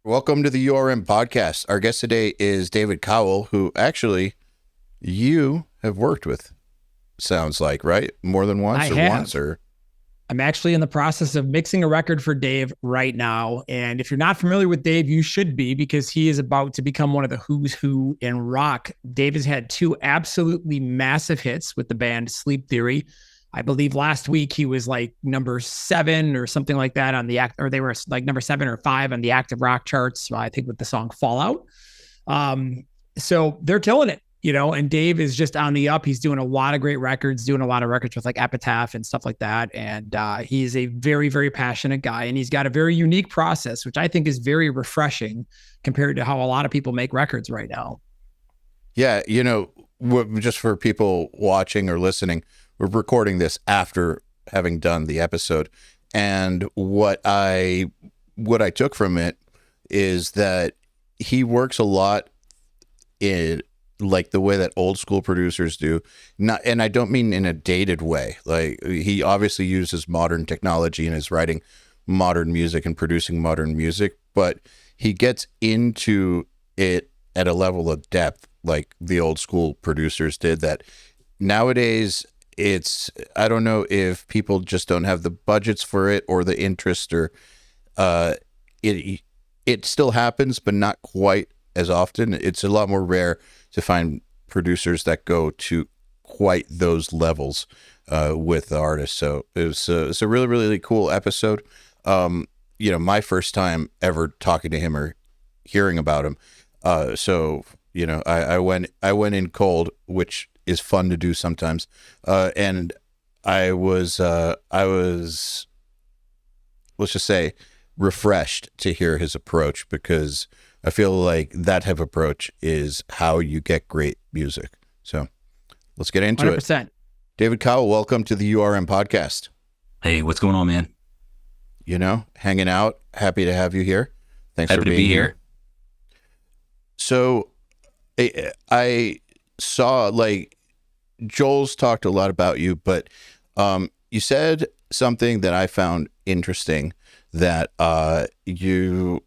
Welcome to the URM podcast. Our guest today is David Cowell, who actually you have worked with, sounds like, right? More than once I or have. once or... I'm actually in the process of mixing a record for Dave right now. And if you're not familiar with Dave, you should be, because he is about to become one of the who's who in rock. Dave has had two absolutely massive hits with the band Sleep Theory. I believe last week he was like number 7 or something like that on the or they were like number 7 or 5 on the active rock charts, I think, with the song Fallout. So they're killing it, and Dave is just on the up. He's doing a lot of great records, doing a lot of records with like Epitaph and stuff like that. And he's a very, very passionate guy, and he's got a very unique process, which I think is very refreshing compared to how a lot of people make records right now. Yeah, just for people watching or listening, we're recording this after having done the episode. And what I took from it is that he works a lot in like the way that old school producers do. And I don't mean in a dated way. Like, he obviously uses modern technology and is writing modern music and producing modern music, but he gets into it at a level of depth like the old school producers did, that nowadays I don't know if people just don't have the budgets for it or the interest, or it still happens, but not quite as often. It's a lot more rare to find producers that go to quite those levels with the artist. So it's a really, really cool episode. My first time ever talking to him or hearing about him. I went in cold, which is fun to do sometimes. And I was, let's just say, refreshed to hear his approach, because I feel like that type of approach is how you get great music. So let's get into 100%. it. David Cowell, welcome to the URM podcast. Hey, what's going on, man? Hanging out. Happy to have you here. Thanks Happy for to being be here. So I saw, like, Joel's talked a lot about you, but you said something that I found interesting, that you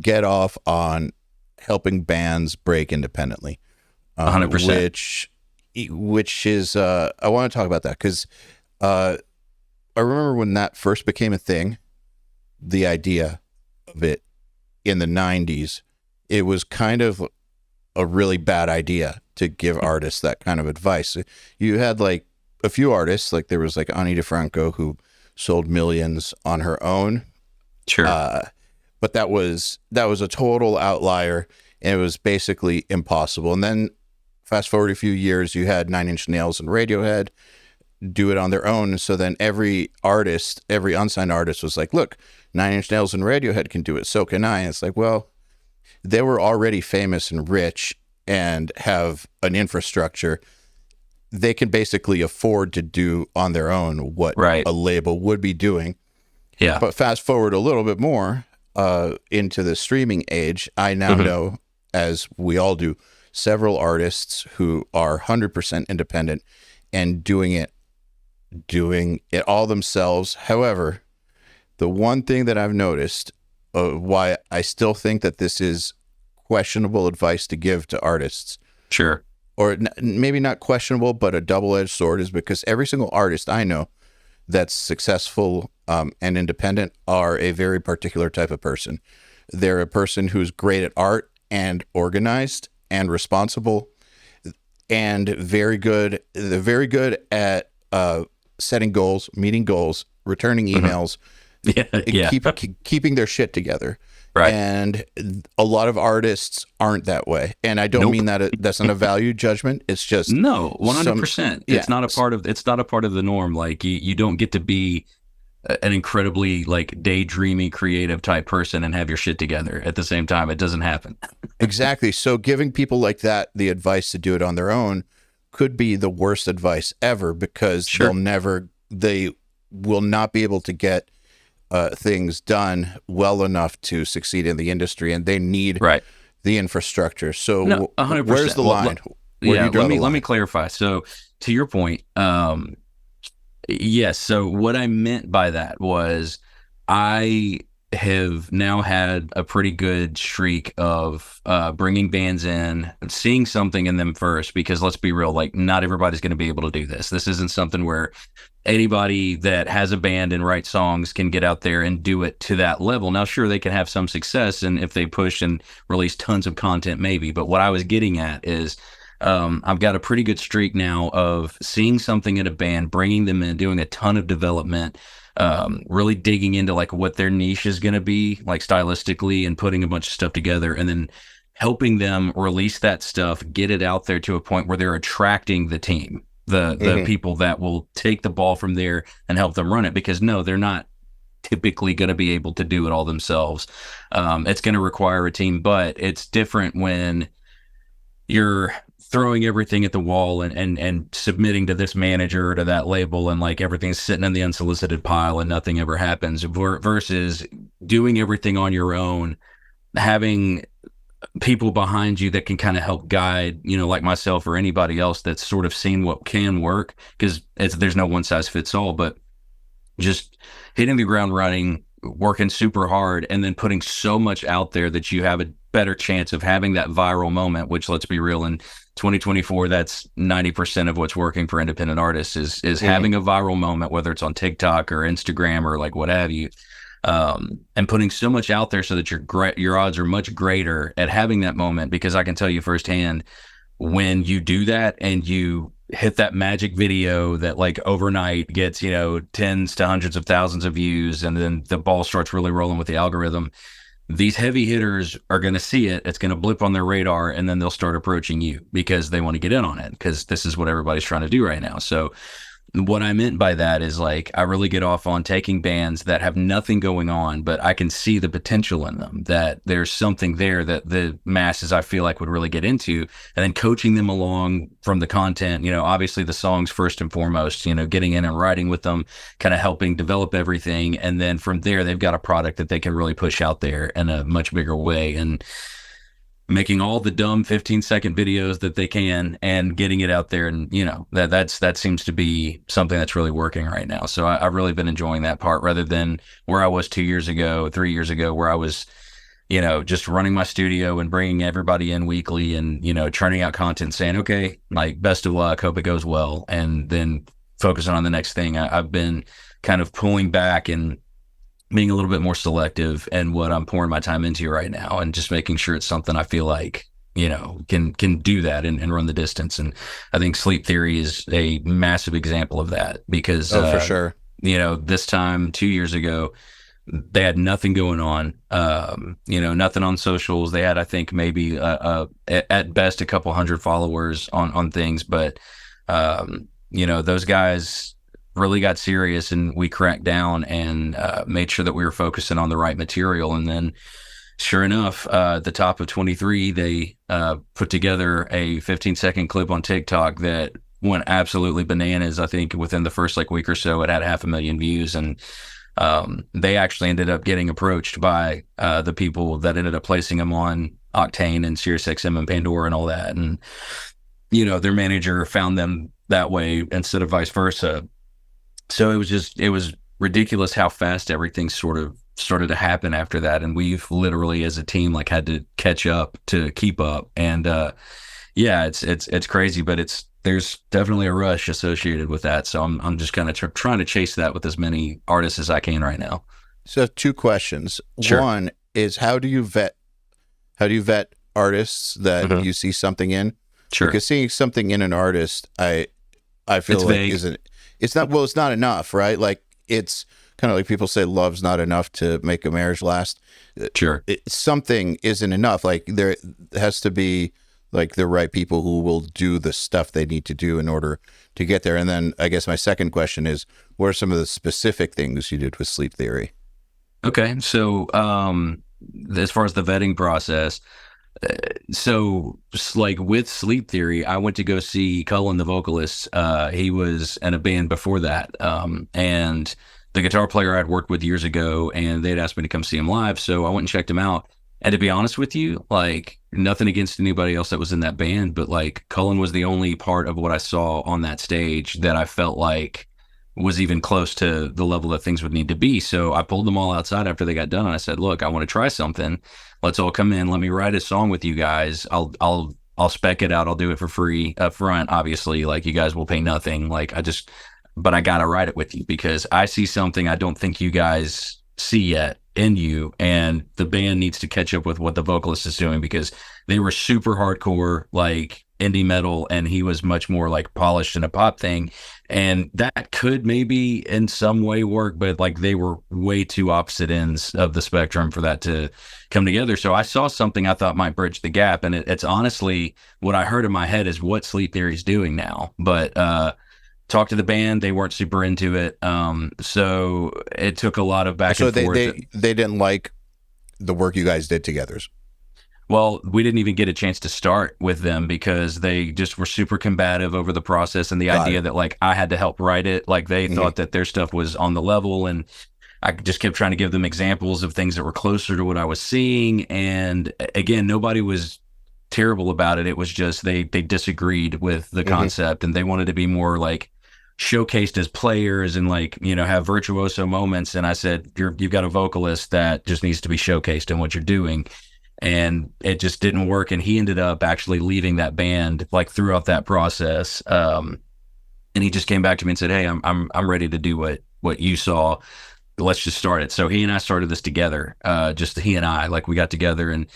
get off on helping bands break independently. 100%. Which is, I want to talk about that, because I remember when that first became a thing, the idea of it in the 90s, it was kind of a really bad idea to give artists that kind of advice. You had like a few artists, like there was like Ani DeFranco, who sold millions on her own. Sure. But that was a total outlier, and it was basically impossible. And then fast forward a few years, you had 9 Inch Nails and Radiohead do it on their own. So then every unsigned artist was like, look, 9 Inch Nails and Radiohead can do it, so can I. And it's like, well, they were already famous and rich and have an infrastructure. They can basically afford to do on their own what a label would be doing. Yeah. But fast forward a little bit more into the streaming age, I now know, as we all do, several artists who are 100% independent and doing it all themselves. However, the one thing that I've noticed, why I still think that this is questionable advice to give to artists. Sure. Or maybe not questionable, but a double-edged sword, is because every single artist I know that's successful and independent are a very particular type of person. They're a person who's great at art and organized and responsible and very good. They're very good at setting goals, meeting goals, returning emails, keeping their shit together. Right. And a lot of artists aren't that way. And I don't mean that that's not a value judgment. It's just no, 100%. It's not a part of the norm. Like you don't get to be an incredibly like daydreamy, creative type person and have your shit together at the same time. It doesn't happen. Exactly. So giving people like that the advice to do it on their own could be the worst advice ever, because they will not be able to get things done well enough to succeed in the industry, and they need the infrastructure. So 100%. Where's the line? Let me clarify. So to your point, yes. So what I meant by that was I have now had a pretty good streak of bringing bands in, seeing something in them first, because let's be real, like not everybody's going to be able to do this. This isn't something where anybody that has a band and writes songs can get out there and do it to that level. Now, sure, they can have some success, and if they push and release tons of content, maybe. But what I was getting at is I've got a pretty good streak now of seeing something in a band, bringing them in, doing a ton of development, really digging into like what their niche is going to be, like stylistically, and putting a bunch of stuff together, and then helping them release that stuff, get it out there to a point where they're attracting the team, the people that will take the ball from there and help them run it. Because no, they're not typically going to be able to do it all themselves. It's going to require a team, but it's different when you're throwing everything at the wall and submitting to this manager or to that label, and like everything's sitting in the unsolicited pile and nothing ever happens, versus doing everything on your own, having people behind you that can kind of help guide, like myself or anybody else that's sort of seen what can work, because there's no one size fits all, but just hitting the ground running, working super hard, and then putting so much out there that you have a better chance of having that viral moment, which, let's be real, in 2024, that's 90% of what's working for independent artists is having a viral moment, whether it's on TikTok or Instagram or like what have you, and putting so much out there so that your odds are much greater at having that moment. Because I can tell you firsthand, when you do that and you hit that magic video that like overnight gets, tens to hundreds of thousands of views, and then the ball starts really rolling with the algorithm, these heavy hitters are going to see it. It's going to blip on their radar, and then they'll start approaching you because they want to get in on it, because this is what everybody's trying to do right now. So what I meant by that is, like, I really get off on taking bands that have nothing going on, but I can see the potential in them, that there's something there that the masses, I feel like, would really get into, and then coaching them along from the content, obviously the songs first and foremost, getting in and writing with them, kind of helping develop everything. And then from there, they've got a product that they can really push out there in a much bigger way, and making all the dumb 15-second videos that they can and getting it out there. And, that seems to be something that's really working right now. So I've really been enjoying that part, rather than where I was 2 years ago, 3 years ago, where I was, just running my studio and bringing everybody in weekly and, churning out content, saying, okay, like, best of luck, hope it goes well, and then focusing on the next thing. I've been kind of pulling back and being a little bit more selective in what I'm pouring my time into right now, and just making sure it's something I feel like, can do that and run the distance. And I think Sleep Theory is a massive example of that, because for sure, this time 2 years ago, they had nothing going on, nothing on socials. They had, I think, maybe at best a couple hundred followers on things, but those guys really got serious, and we cracked down and made sure that we were focusing on the right material. And then sure enough, at the top of 23, they put together a 15-second clip on TikTok that went absolutely bananas. I think within the first week or so, it had 500,000 views. And they actually ended up getting approached by the people that ended up placing them on Octane and SiriusXM and Pandora and all that. And, their manager found them that way instead of vice versa. So it was ridiculous how fast everything sort of started to happen after that. And we've literally, as a team, had to catch up to keep up. And it's crazy, but there's definitely a rush associated with that. So I'm just kind of trying to chase that with as many artists as I can right now. So 2 questions. Sure. One is, how do you vet artists that you see something in? Sure. Because seeing something in an artist, I feel it's like vague. it's not enough, right? Like, it's kind of like people say love's not enough to make a marriage last. Sure. Something isn't enough. Like, there has to be like the right people who will do the stuff they need to do in order to get there. And then I guess my second question is, what are some of the specific things you did with Sleep Theory? Okay. So as far as the vetting process, with Sleep Theory, I went to go see Cowell, the vocalist. He was in a band before that. And the guitar player I'd worked with years ago, and they'd asked me to come see him live. So I went and checked him out. And to be honest with you, nothing against anybody else that was in that band, but Cullen was the only part of what I saw on that stage that I felt like was even close to the level that things would need to be. So I pulled them all outside after they got done, and I said, "Look, I want to try something. Let's all come in. Let me write a song with you guys. I'll spec it out. I'll do it for free up front. Obviously, like you guys will pay nothing. But I gotta write it with you because I see something I don't think you guys see yet in you, and the band needs to catch up with what the vocalist is doing because they were super hardcore, like indie metal, and he was much more like polished in a pop thing, and that could maybe in some way work, but like they were way too opposite ends of the spectrum for that to come together. So I saw something I thought might bridge the gap, and it's honestly what I heard in my head is what Sleep Theory's doing now, but talked to the band, they weren't super into it, so it took a lot of back and forth. They didn't like the work you guys did together. Well, we didn't even get a chance to start with them because they just were super combative over the process and the idea that like I had to help write it. Like they thought that their stuff was on the level, and I just kept trying to give them examples of things that were closer to what I was seeing. And again, nobody was terrible about it. It was just they disagreed with the concept, and they wanted to be more like showcased as players and like, you know, have virtuoso moments. And I said, you've got a vocalist that just needs to be showcased in what you're doing. And it just didn't work. And he ended up actually leaving that band like throughout that process. And he just came back to me and said, "Hey, I'm ready to do what you saw. Let's just start it." So he and I started this together, just he and I, like we got together, and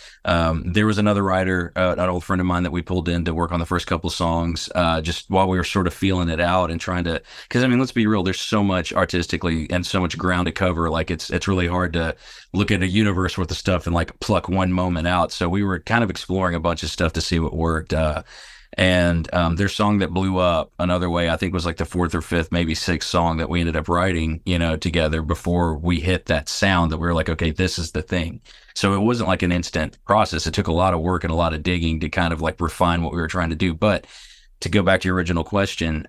there was another writer, an old friend of mine that we pulled in to work on the first couple songs, just while we were sort of feeling it out and trying to, because I mean, let's be real, there's so much artistically and so much ground to cover. Like it's really hard to look at a universe worth of stuff and like pluck one moment out. So we were kind of exploring a bunch of stuff to see what worked. And their song that blew up another way, I think was like the fourth or fifth, maybe sixth song that we ended up writing, you know, together before we hit that sound that we were like, okay, this is the thing. So it wasn't like an instant process. It took a lot of work and a lot of digging to kind of like refine what we were trying to do. But to go back to your original question,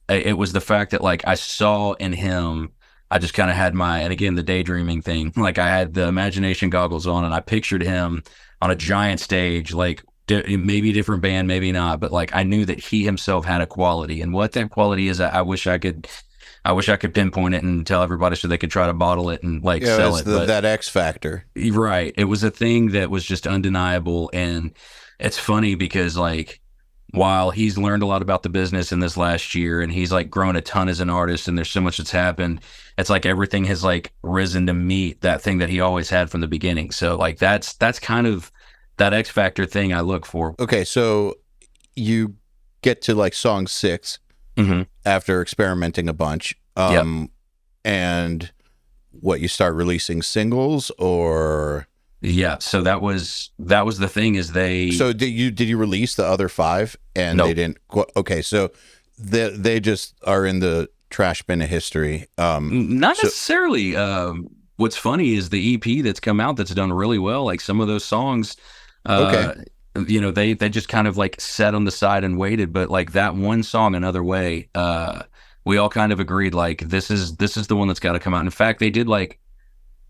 it was the fact that like I saw in him, I just kind of had and again, the daydreaming thing, like I had the imagination goggles on and I pictured him on a giant stage, like maybe a different band, maybe not, but like I knew that he himself had a quality, and what that quality is, I wish I could pinpoint it and tell everybody so they could try to bottle it and like sell it. But that X factor, right? It was a thing that was just undeniable, and it's funny because like while he's learned a lot about the business in this last year, and he's like grown a ton as an artist, and there's so much that's happened, it's like everything has like risen to meet that thing that he always had from the beginning. So like that's kind of that X factor thing I look for. Okay, so you get to like song 6 after experimenting a bunch, and what, you start releasing singles, or so that was the thing is they. So did you release the other 5 and Nope. They didn't? Okay, so they just are in the trash bin of history. Not necessarily. What's funny is the EP that's come out that's done really well. Like some of those songs. You know, they just kind of like sat on the side and waited, but like that one song, Another Way, we all kind of agreed like this is the one that's got to come out. In fact, they did like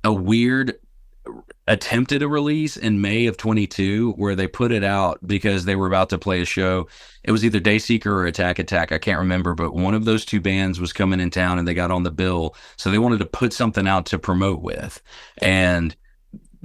a weird attempted a release in May of 22 where they put it out because they were about to play a show. It was either Dayseeker or Attack, I can't remember, but one of those two bands was coming in town and they got on the bill, so they wanted to put something out to promote with, and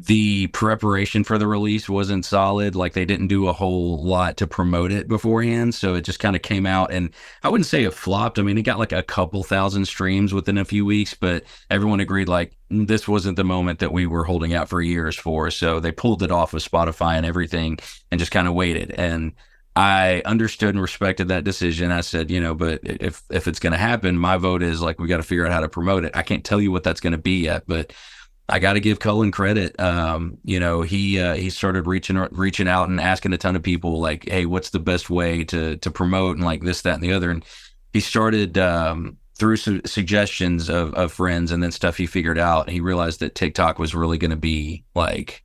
the preparation for the release wasn't solid. Like they didn't do a whole lot to promote it beforehand. So it just kind of came out, and I wouldn't say it flopped. I mean, it got like a couple thousand streams within a few weeks, but everyone agreed like this wasn't the moment that we were holding out for years for. So they pulled it off of Spotify and everything and just kind of waited. And I understood and respected that decision. I said, you know, but if it's going to happen, my vote is like, we got to figure out how to promote it. I can't tell you what that's going to be yet, but I got to give Cullen credit. You know, he started reaching out and asking a ton of people like, hey, what's the best way to promote and like this, that, and the other. And he started through suggestions of friends and then stuff he figured out. He realized that TikTok was really going to be like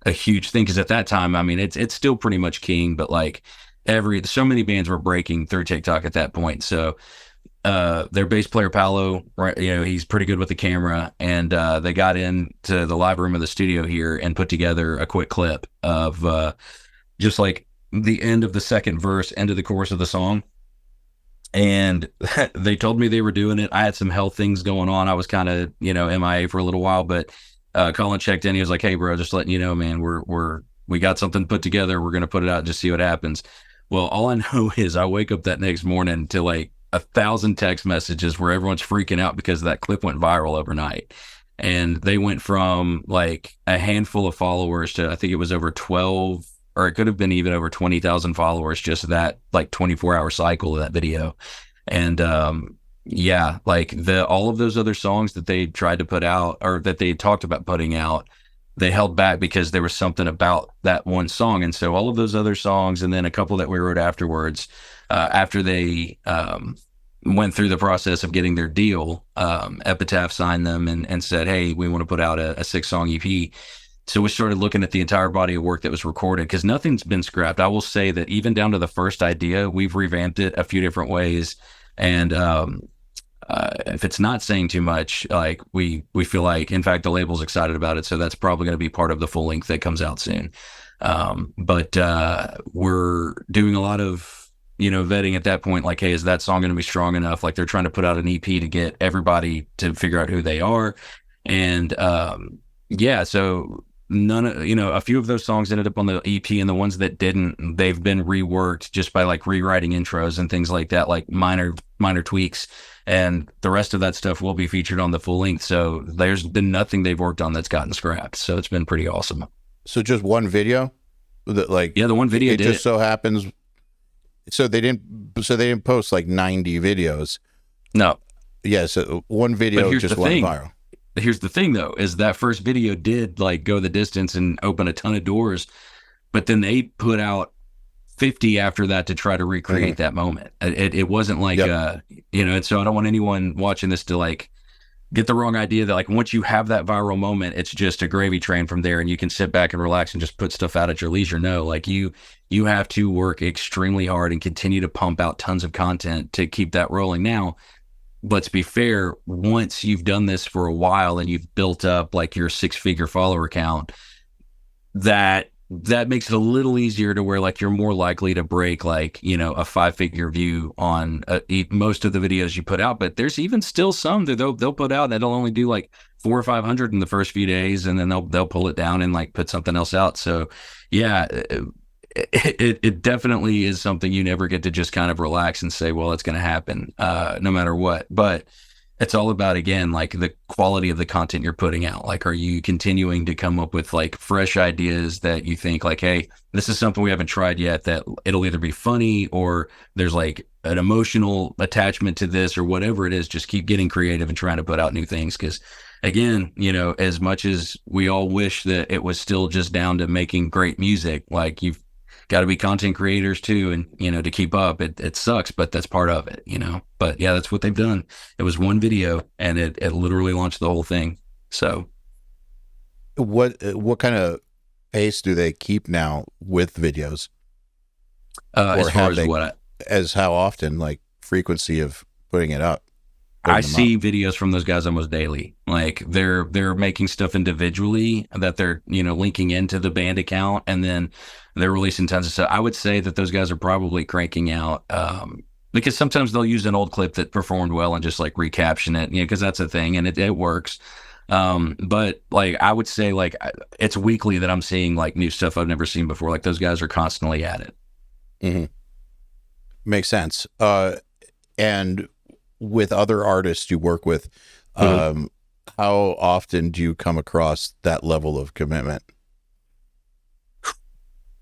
a huge thing. Cause at that time, I mean, it's still pretty much king, but like so many bands were breaking through TikTok at that point. So their bass player Paolo, right, you know, he's pretty good with the camera, and they got into the live room of the studio here and put together a quick clip of just like the end of the second verse, end of the chorus of the song, And they told me they were doing it. I had some health things going on. I was kind of, MIA for a little while, but Colin checked in. He was like, "Hey, bro, just letting you know, man, we got something put together. We're gonna put it out and just see what happens." Well, all I know is I wake up that next morning to like 1,000 text messages where everyone's freaking out because that clip went viral overnight. And they went from like a handful of followers to, I think it was over 12, or it could have been even over 20,000 followers, just that like 24-hour cycle of that video. And yeah, like all of those other songs that they tried to put out, or that they talked about putting out, they held back because there was something about that one song. And so all of those other songs, and then a couple that we wrote afterwards, after they went through the process of getting their deal, Epitaph signed them and said, "Hey, we want to put out a 6-song EP." So we started looking at the entire body of work that was recorded, because nothing's been scrapped. I will say that even down to the first idea, we've revamped it a few different ways. And if it's not saying too much, like we feel like, in fact, the label's excited about it. So that's probably going to be part of the full length that comes out soon. But we're doing a lot of, vetting at that point, like, hey, is that song going to be strong enough? Like, they're trying to put out an EP to get everybody to figure out who they are. And yeah, so a few of those songs ended up on the EP, and the ones that didn't, they've been reworked just by like rewriting intros and things like that, like minor tweaks. And the rest of that stuff will be featured on the full length. So there's been nothing they've worked on that's gotten scrapped. So it's been pretty awesome. So just one video that, like, yeah, the one video it just so happens. So they didn't post like 90 videos. No. Yeah. So one video just went viral. Here's the thing, though, is that first video did like go the distance and open a ton of doors, but then they put out 50 after that to try to recreate that moment. It wasn't like, and so I don't want anyone watching this to like get the wrong idea that like once you have that viral moment, it's just a gravy train from there and you can sit back and relax and just put stuff out at your leisure. No, like you have to work extremely hard and continue to pump out tons of content to keep that rolling. Now, let's be fair, once you've done this for a while and you've built up like your 6-figure follower count, that makes it a little easier to where like you're more likely to break like, a 5-figure view on most of the videos you put out. But there's even still some that they'll put out that'll only do like 400 or 500 in the first few days, and then they'll pull it down and like put something else out. So yeah, it definitely is something you never get to just kind of relax and say, well, it's going to happen no matter what. But it's all about, again, like the quality of the content you're putting out. Like, are you continuing to come up with like fresh ideas that you think like, hey, this is something we haven't tried yet, that it'll either be funny or there's like an emotional attachment to this or whatever it is. Just keep getting creative and trying to put out new things. Because again, as much as we all wish that it was still just down to making great music, like you've got to be content creators too, and to keep up. It sucks, but that's part of it, but yeah, that's what they've done. It was one video and it literally launched the whole thing. So what kind of pace do they keep now with videos? As far as as how often, like frequency of putting it up? I see videos from those guys almost daily. Like they're making stuff individually that they're, linking into the band account, and then they're releasing tons of stuff. I would say that those guys are probably cranking out, because sometimes they'll use an old clip that performed well and just like recaption it, because that's a thing and it works. But like, I would say like it's weekly that I'm seeing like new stuff I've never seen before. Like those guys are constantly at it. Mm-hmm. Makes sense. And with other artists you work with, how often do you come across that level of commitment?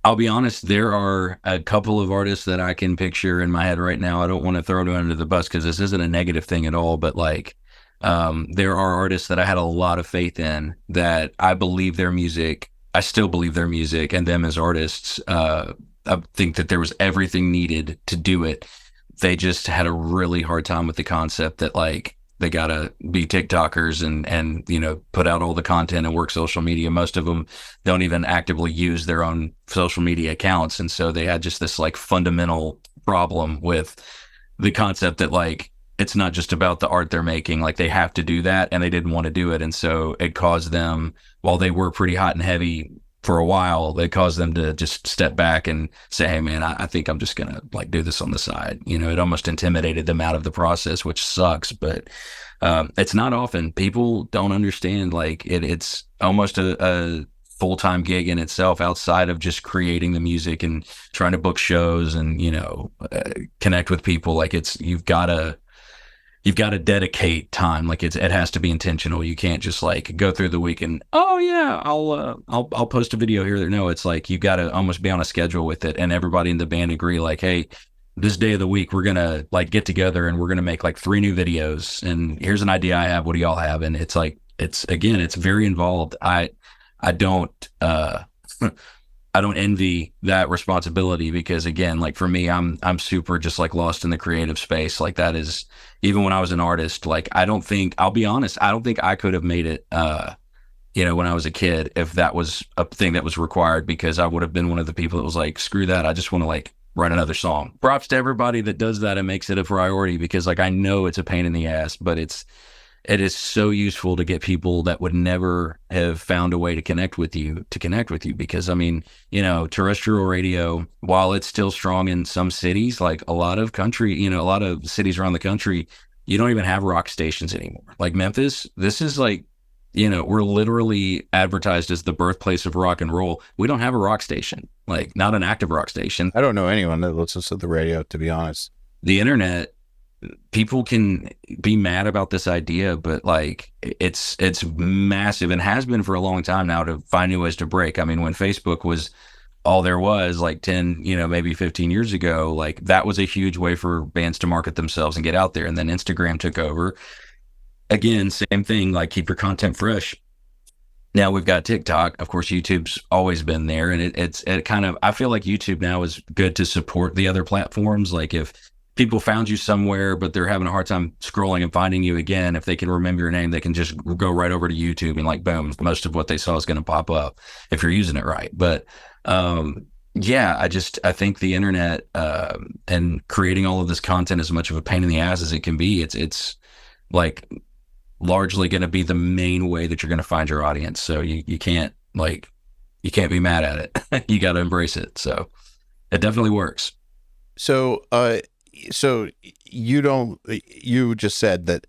I'll be honest, there are a couple of artists that I can picture in my head right now. I don't want to throw them under the bus because this isn't a negative thing at all, but like there are artists that I had a lot of faith in, that I believe their music. I still believe their music and them as artists. I think that there was everything needed to do it. They just had a really hard time with the concept that like they gotta be TikTokers and put out all the content and work social media. Most of them don't even actively use their own social media accounts, and so they had just this like fundamental problem with the concept that like it's not just about the art they're making. Like they have to do that, and they didn't want to do it, and so it caused them, while they were pretty hot and heavy for a while, it caused them to just step back and say, hey man, I think I'm just gonna like do this on the side. It almost intimidated them out of the process, which sucks, but it's not often. People don't understand, like it's almost a full-time gig in itself outside of just creating the music and trying to book shows and connect with people. Like you've got to dedicate time. Like it has to be intentional. You can't just like go through the week and, oh yeah, I'll post a video here. No, it's like you got to almost be on a schedule with it, and everybody in the band agree like, hey, this day of the week we're gonna like get together and we're gonna make like 3 new videos, and here's an idea I have. What do y'all have? And it's like it's very involved. I don't I don't envy that responsibility, because again, like for me, I'm super just like lost in the creative space. Like that is, even when I was an artist, like I'll be honest, I don't think I could have made it, when I was a kid, if that was a thing that was required, because I would have been one of the people that was like, screw that. I just want to like write another song. Props to everybody that does that and makes it a priority, because like I know it's a pain in the ass, but it is so useful to get people that would never have found a way to connect with you, because I mean, terrestrial radio, while it's still strong in some cities, like a lot of cities around the country, you don't even have rock stations anymore. Like Memphis, this is like, we're literally advertised as the birthplace of rock and roll. We don't have a rock station, like not an active rock station. I don't know anyone that listens to the radio, to be honest. The internet, people can be mad about this idea, but like it's massive and has been for a long time now to find new ways to break. I mean, when Facebook was all there was, like 10, maybe 15 years ago, like that was a huge way for bands to market themselves and get out there. And then Instagram took over. Again, same thing, like keep your content fresh. Now we've got TikTok. Of course, YouTube's always been there. And it kind of, I feel like YouTube now is good to support the other platforms. Like if people found you somewhere, but they're having a hard time scrolling and finding you again, if they can remember your name, they can just go right over to YouTube and like, boom, most of what they saw is going to pop up if you're using it right. But I think the internet and creating all of this content, as much of a pain in the ass as it can be, it's like largely going to be the main way that you're going to find your audience. So you can't be mad at it. You got to embrace it. So it definitely works. So you just said that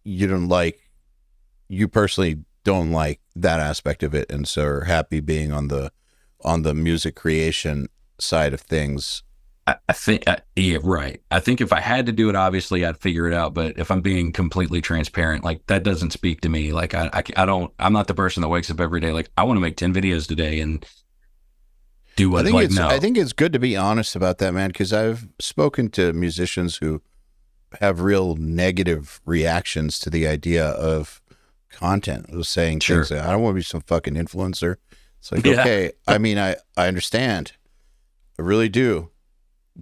you personally don't like that aspect of it, and so are happy being on the music creation side of things. I think, yeah, right. I think if I had to do it, obviously I'd figure it out. But if I'm being completely transparent, like that doesn't speak to me. Like I'm not the person that wakes up every day like I want to make 10 videos today and do what. I think it's good to be honest about that, man, because I've spoken to musicians who have real negative reactions to the idea of content, of saying things like, I don't want to be some fucking influencer. It's like, okay, I mean, I understand. I really do.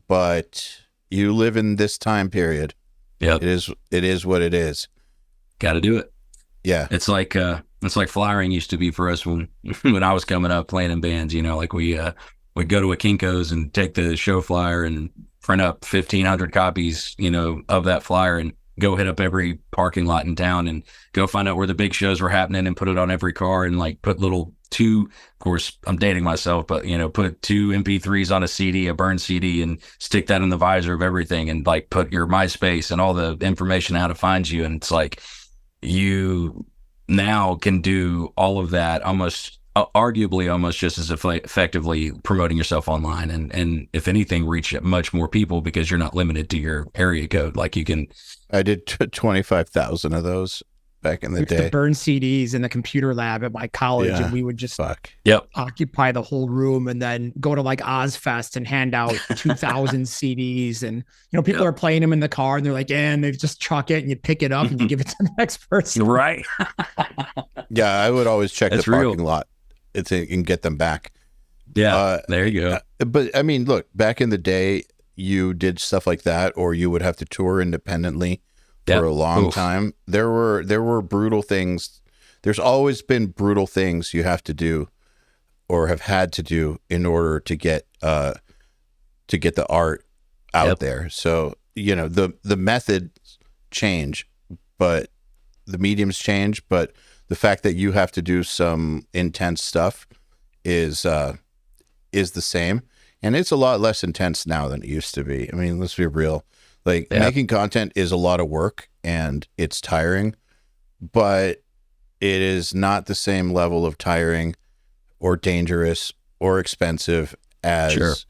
But you live in this time period. Yeah. It is what it is. Got to do it. Yeah. It's like flyering used to be for us when I was coming up playing in bands, like we'd go to a Kinko's and take the show flyer and print up 1,500 copies, of that flyer and go hit up every parking lot in town and go find out where the big shows were happening and put it on every car and like put little of course I'm dating myself, but put 2 MP3s on a CD, a burned CD, and stick that in the visor of everything and like put your MySpace and all the information how to find you. And it's like, you now can do all of that arguably almost just as effectively promoting yourself online, and if anything, reach much more people because you're not limited to your area code. Like you can. I did 25,000 of those back in the day. To burn CDs in the computer lab at my college, and we would just occupy the whole room, and then go to like Ozfest and hand out 2,000 CDs. And people are playing them in the car, and they're like, and they just chuck it, and you pick it up and you give it to the next person. Right. Yeah, I would always check the parking lot and get them back. Yeah, there you go. But I mean, look, back in the day, you did stuff like that, or you would have to tour independently for a long time. There were brutal things. There's always been brutal things you have to do or have had to do in order to get the art out there. So, the methods change, but the mediums change, but the fact that you have to do some intense stuff is the same, and it's a lot less intense now than it used to be. I mean, let's be real. Like making content is a lot of work and it's tiring, but it is not the same level of tiring or dangerous or expensive as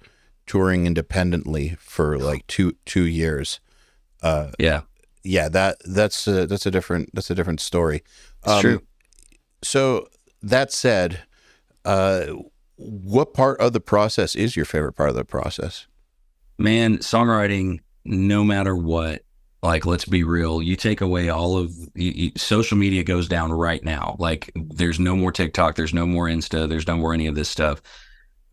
touring independently for like two years. That's a different story. It's true. So that said, what part of the process is your favorite part of the process? Man, songwriting, no matter what, like, let's be real, you take away all of social media goes down right now. Like, there's no more TikTok, there's no more Insta, there's no more any of this stuff.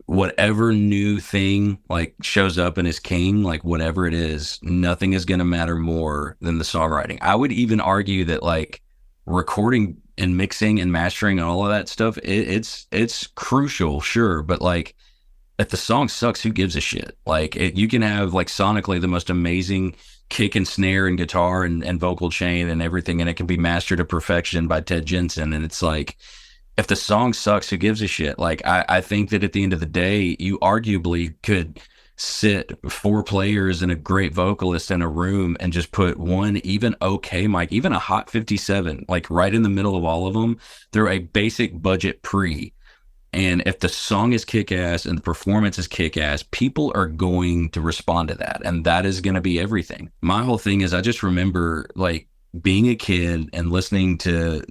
Whatever new thing like shows up and is king, like whatever it is, nothing is going to matter more than the songwriting. I would even argue that like recording and mixing and mastering and all of that stuff, it's crucial, sure, but like if the song sucks, who gives a shit? Like you can have like sonically the most amazing kick and snare and guitar and vocal chain and everything, and it can be mastered to perfection by Ted Jensen, and it's like, if the song sucks, who gives a shit? Like, I think that at the end of the day, you arguably could sit 4 players and a great vocalist in a room and just put one even okay mic, even a hot 57, like right in the middle of all of them through a basic budget pre. And if the song is kick-ass and the performance is kick-ass, people are going to respond to that. And that is going to be everything. My whole thing is I just remember like being a kid and listening to,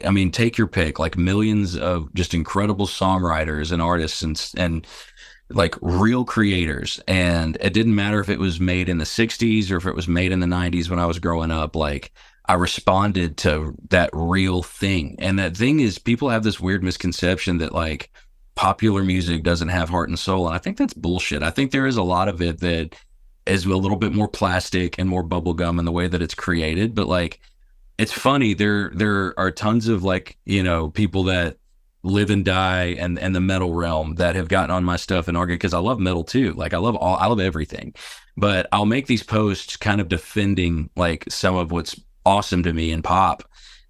I mean, take your pick, like millions of just incredible songwriters and artists and like real creators. And it didn't matter if it was made in the 60s or if it was made in the 90s when I was growing up, like I responded to that real thing. And that thing is people have this weird misconception that like popular music doesn't have heart and soul. And I think that's bullshit. I think there is a lot of it that is a little bit more plastic and more bubblegum in the way that it's created. But like, it's funny, there are tons of like, you know, people that live and die and the metal realm that have gotten on my stuff and argued, because I love metal too. Like I love everything, but I'll make these posts kind of defending like some of what's awesome to me in pop.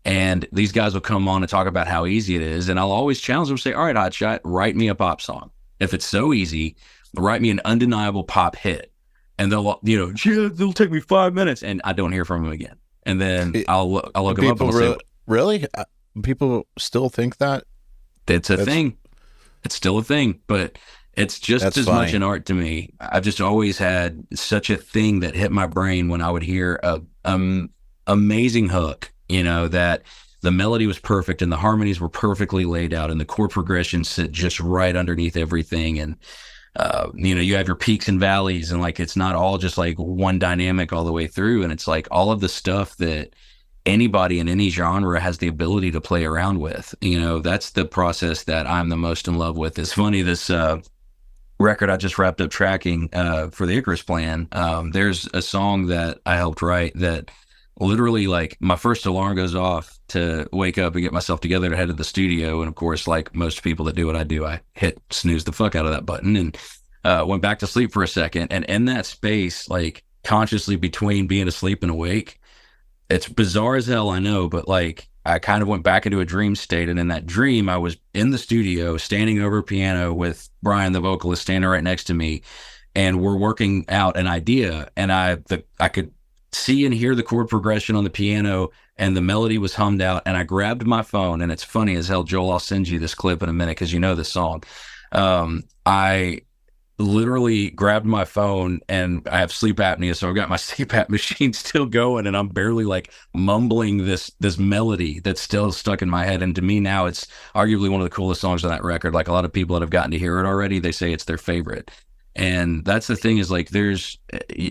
And these guys will come on and talk about how easy it is. And I'll always challenge them, say, all right, Hotshot, write me a pop song. If it's so easy, write me an undeniable pop hit. And they'll, you know, yeah, it'll take me 5 minutes. And I don't hear from them again. And then I'll look them up and say, really? People still think that? That's a thing. It's still a thing, but it's just as funny. Much an art to me. I've just always had such a thing that hit my brain when I would hear a amazing hook, you know, that the melody was perfect and the harmonies were perfectly laid out and the chord progressions sit just right underneath everything. And you know, you have your peaks and valleys and like it's not all just like one dynamic all the way through. And it's like all of the stuff that anybody in any genre has the ability to play around with. You know, that's the process that I'm the most in love with. It's funny, this record I just wrapped up tracking for the Icarus Plan, there's a song that I helped write that literally like my first alarm goes off to wake up and get myself together to head to the studio. And of course, like most people that do what I do, I hit snooze the fuck out of that button and went back to sleep for a second. And in that space, like consciously between being asleep and awake, it's bizarre as hell, I know, but like I kind of went back into a dream state. And in that dream, I was in the studio standing over a piano with Brian, the vocalist, standing right next to me. And we're working out an idea. And I could see and hear the chord progression on the piano and the melody was hummed out. And I grabbed my phone, and it's funny as hell, Joel, I'll send you this clip in a minute because you know this song. I literally grabbed my phone, and I have sleep apnea, so I've got my CPAP machine still going, and I'm barely like mumbling this melody that's still stuck in my head. And to me now, it's arguably one of the coolest songs on that record. Like a lot of people that have gotten to hear it already, they say it's their favorite. And that's the thing, is like there's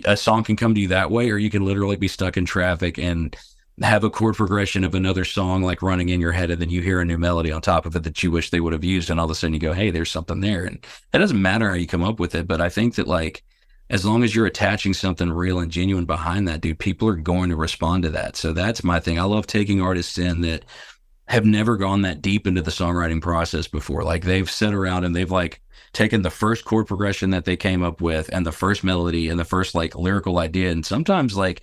a song can come to you that way, or you can literally be stuck in traffic and have a chord progression of another song like running in your head, and then you hear a new melody on top of it that you wish they would have used, and all of a sudden you go, hey, there's something there. And it doesn't matter how you come up with it, but I think that like as long as you're attaching something real and genuine behind that, dude, people are going to respond to that. So that's my thing. I love taking artists in that have never gone that deep into the songwriting process before. Like they've sat around and they've like taken the first chord progression that they came up with and the first melody and the first like lyrical idea, and sometimes like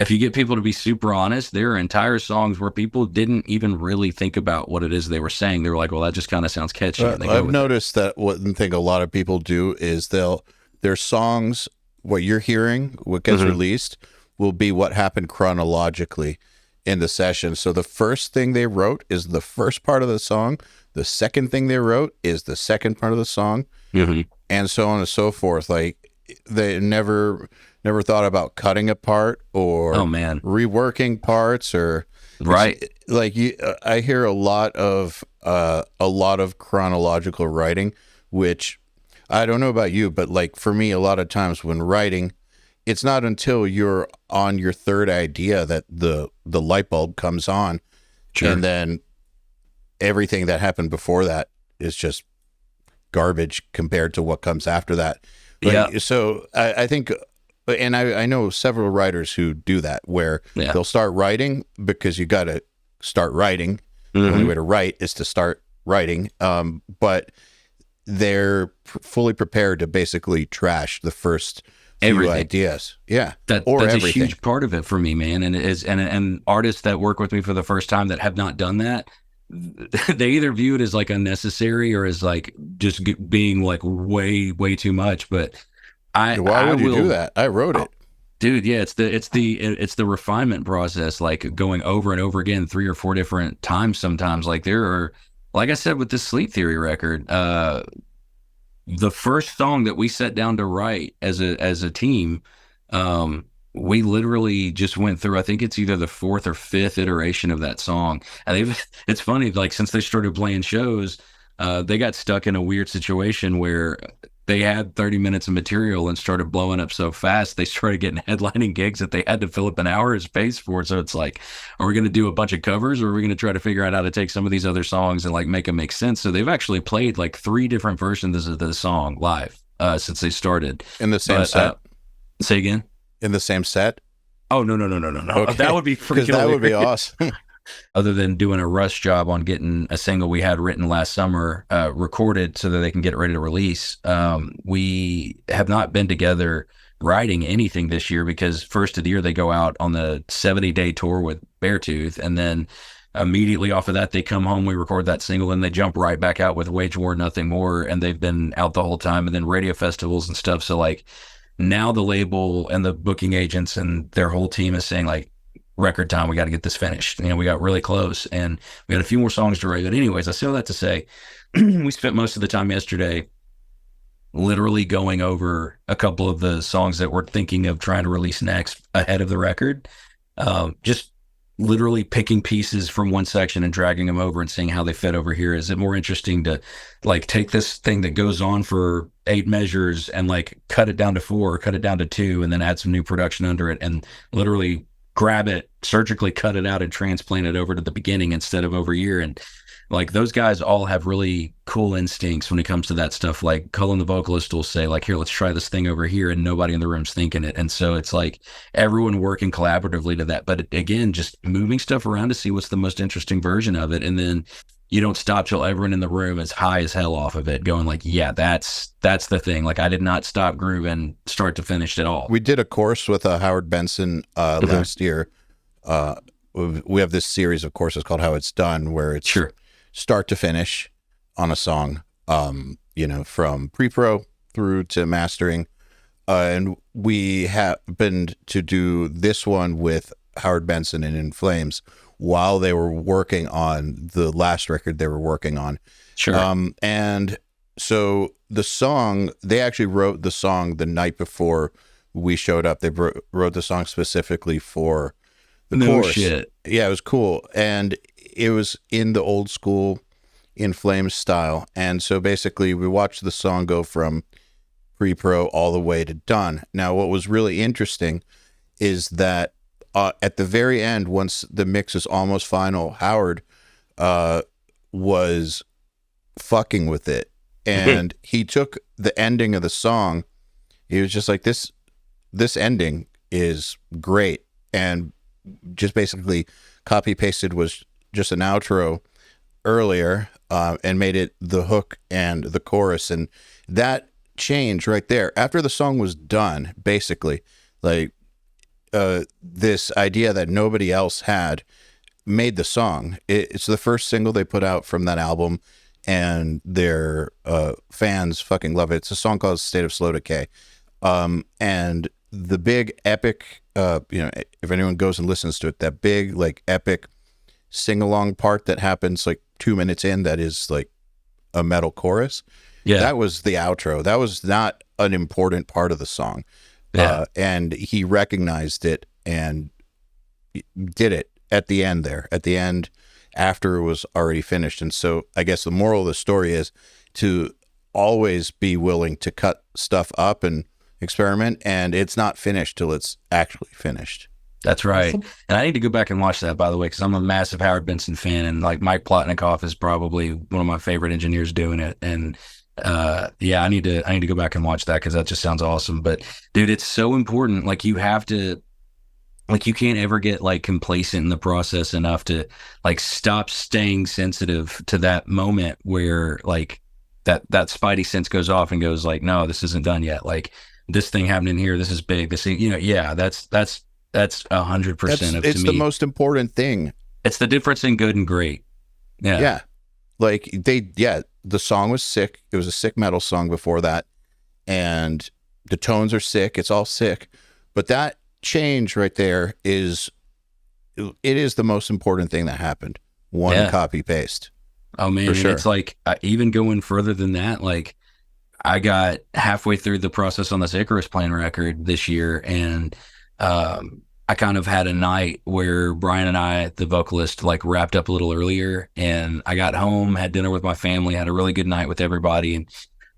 if you get people to be super honest, there are entire songs where people didn't even really think about what it is they were saying. They were like, well, that just kind of sounds catchy. And they go I've with it. noticed that one thing a lot of people do is their songs, what you're hearing, what gets released, will be what happened chronologically in the session. So the first thing they wrote is the first part of the song. The second thing they wrote is the second part of the song, and so on and so forth. Like they never thought about cutting a part or reworking parts or right. Like I hear a lot of chronological writing, which I don't know about you, but like for me, a lot of times when writing, it's not until you're on your third idea that the light bulb comes on, and then everything that happened before that is just garbage compared to what comes after that. Like, so I think, and I know several writers who do that, where they'll start writing because you got to start writing. The only way to write is to start writing. But they're fully prepared to basically trash the first few ideas. Yeah. That's everything. A huge part of it for me, man. And it is, and artists that work with me for the first time that have not done that, they either view it as like unnecessary or as like just being like way too much. But why would you do that? I wrote it. Dude, yeah, it's the refinement process, like going over and over again 3 or 4 different times sometimes. Like there are, like I said with this Sleep Theory record, the first song that we sat down to write as a team, we literally just went through, I think it's either the 4th or 5th iteration of that song. And it's funny, like since they started playing shows, they got stuck in a weird situation where they had 30 minutes of material and started blowing up so fast, they started getting headlining gigs that they had to fill up an hour of space for. So it's like, are we going to do a bunch of covers, or are we going to try to figure out how to take some of these other songs and like make them make sense? So they've actually played like 3 different versions of the song live since they started. In the same set? Say again? In the same set? Oh, no. Okay. That would be freaking that would be awesome. Other than doing a rush job on getting a single we had written last summer recorded so that they can get it ready to release, we have not been together writing anything this year because first of the year they go out on the 70-day tour with Beartooth, and then immediately off of that they come home, we record that single, and they jump right back out with Wage War Nothing More, and they've been out the whole time, and then radio festivals and stuff. So like now the label and the booking agents and their whole team is saying like, record time, we got to get this finished. We got really close, and we had a few more songs to write. But anyways, I say all that to say, we spent most of the time yesterday literally going over a couple of the songs that we're thinking of trying to release next ahead of the record. Just literally picking pieces from one section and dragging them over and seeing how they fit over here. Is it more interesting to like take this thing that goes on for 8 measures and like cut it down to 4, or cut it down to 2, and then add some new production under it and literally grab it, surgically cut it out and transplant it over to the beginning instead of over here? And like those guys all have really cool instincts when it comes to that stuff. Like Cullen, the vocalist, will say like, here, let's try this thing over here, and nobody in the room's thinking it. And so it's like everyone working collaboratively to that. But again, just moving stuff around to see what's the most interesting version of it. And then you don't stop till everyone in the room is high as hell off of it, going like, yeah, that's the thing. Like I did not stop grooving start to finish at all. We did a course with Howard Benson last year. We have this series of courses called How It's Done, where it's start to finish on a song, from pre-pro through to mastering. And we happened to do this one with Howard Benson and In Flames while they were working on the last record they were working on. And so the song, they actually wrote the song the night before we showed up. They wrote the song specifically for the chorus. Shit. Yeah, it was cool. And it was in the old school In Flames style. And so basically we watched the song go from pre-pro all the way to done. Now, what was really interesting is that at the very end, once the mix is almost final, Howard was fucking with it. And he took the ending of the song. He was just like, this ending is great. And just basically copy pasted was just an outro earlier and made it the hook and the chorus. And that change right there after the song was done, basically, like this idea that nobody else had made the song. It's the first single they put out from that album, and their fans fucking love it. It's a song called State of Slow Decay. And the big epic, if anyone goes and listens to it, that big, like, epic sing-along part that happens like 2 minutes in, that is like a metal chorus. Yeah. That was the outro. That was not an important part of the song. Yeah. And he recognized it and did it at the end there, after it was already finished. And so I guess the moral of the story is to always be willing to cut stuff up and experiment, and it's not finished till it's actually finished. That's right. And I need to go back and watch that, by the way, because I'm a massive Howard Benson fan, and like Mike Plotnikoff is probably one of my favorite engineers doing it. And I need to go back and watch that, because that just sounds awesome. But dude, it's so important. Like, you have to, like, you can't ever get like complacent in the process enough to like stop staying sensitive to that moment where like that spidey sense goes off and goes like, no, this isn't done yet. Like, this thing happening here, this is big. This thing, that's 100% of, it's to me, the most important thing. It's the difference in good and great. Yeah. Like the song was sick. It was a sick metal song before that, and the tones are sick. It's all sick, but that change right there is the most important thing that happened. One copy paste. Oh man, and sure. It's like even going further than that. Like, I got halfway through the process on this Icarus Plane record this year, and I kind of had a night where Brian and I, the vocalist, like wrapped up a little earlier, and I got home, had dinner with my family, had a really good night with everybody. And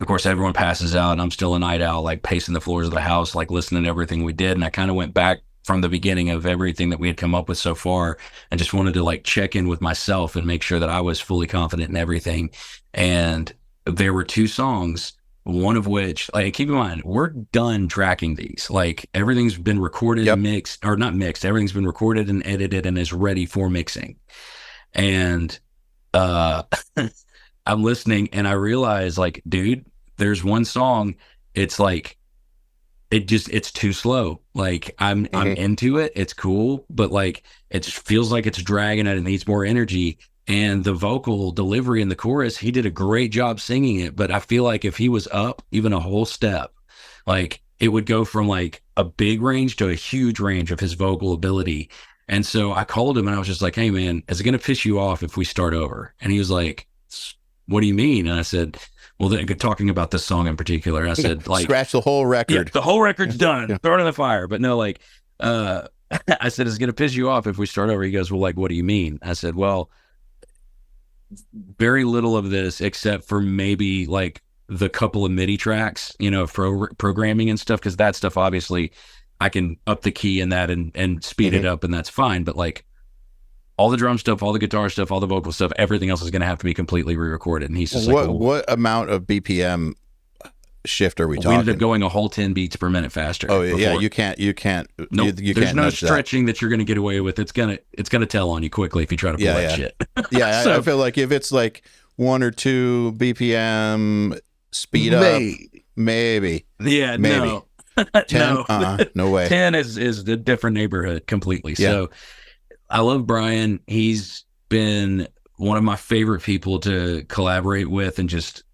of course, everyone passes out, and I'm still a night owl, like pacing the floors of the house, like listening to everything we did. And I kind of went back from the beginning of everything that we had come up with so far, and just wanted to like check in with myself and make sure that I was fully confident in everything. And there were 2 songs, one of which, like, keep in mind, we're done tracking these. Like, everything's been recorded, mixed, or not mixed. Everything's been recorded and edited and is ready for mixing. And I'm listening, and I realize, like, dude, there's one song. It's like, it's too slow. Like, I'm into it. It's cool, but like, it feels like it's dragging and it needs more energy. And the vocal delivery in the chorus, he did a great job singing it. But I feel like if he was up even a whole step, like, it would go from like a big range to a huge range of his vocal ability. And so I called him and I was just like, hey man, is it going to piss you off if we start over? And he was like, what do you mean? And I said, well, talking about this song in particular, I said, like, scratch the whole record. Yeah, the whole record's done. Throw it in the fire. But no, like, I said, it's going to piss you off if we start over. He goes, well, like, what do you mean? I said, well, very little of this, except for maybe like the couple of MIDI tracks, programming and stuff. Cause that stuff, obviously I can up the key in that and speed it up, and that's fine. But like, all the drum stuff, all the guitar stuff, all the vocal stuff, everything else is going to have to be completely re-recorded. And he's just like, what amount of BPM shift are we talking? We ended up going a whole 10 beats per minute faster. Oh yeah, you can't. Nope, you there's can't no nudge stretching that you're going to get away with. It's gonna tell on you quickly if you try to pull that shit. Yeah, so, I feel like if it's like 1 or 2 BPM speed up, maybe. Yeah, maybe. No. 10, no way. 10 is a different neighborhood completely. Yeah. So I love Brian. He's been one of my favorite people to collaborate with and just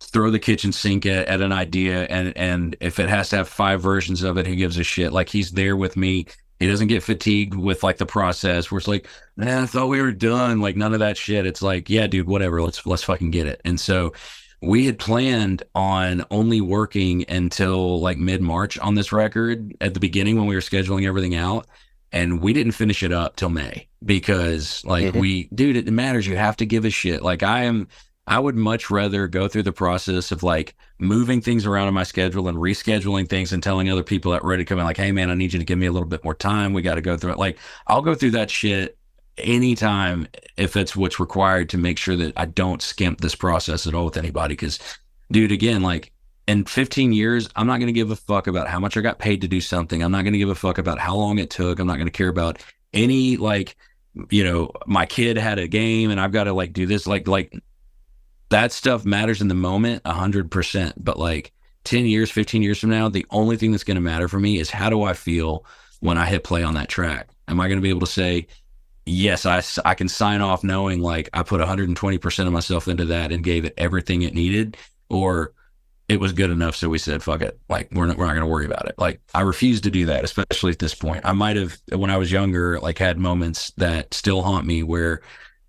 throw the kitchen sink at an idea. And if it has to have 5 versions of it, he gives a shit. Like, he's there with me. He doesn't get fatigued with like the process where it's like, man, I thought we were done. Like, none of that shit. It's like, yeah, dude, whatever. Let's fucking get it. And so we had planned on only working until like mid-March on this record at the beginning when we were scheduling everything out. And we didn't finish it up till May because like dude, it matters. You have to give a shit. Like, I would much rather go through the process of like moving things around in my schedule and rescheduling things and telling other people that ready to come in like, hey man, I need you to give me a little bit more time. We got to go through it. Like, I'll go through that shit anytime if it's what's required to make sure that I don't skimp this process at all with anybody. Cause dude, again, like, in 15 years, I'm not going to give a fuck about how much I got paid to do something. I'm not going to give a fuck about how long it took. I'm not going to care about any, like, my kid had a game and I've got to like do this. Like that stuff matters in the moment 100%. But like 10 years, 15 years from now, the only thing that's going to matter for me is how do I feel when I hit play on that track? Am I going to be able to say, yes, I can sign off knowing like I put 120% of myself into that and gave it everything it needed, or it was good enough, so we said, fuck it. Like, we're not going to worry about it. Like, I refuse to do that, especially at this point. I might have, when I was younger, like had moments that still haunt me where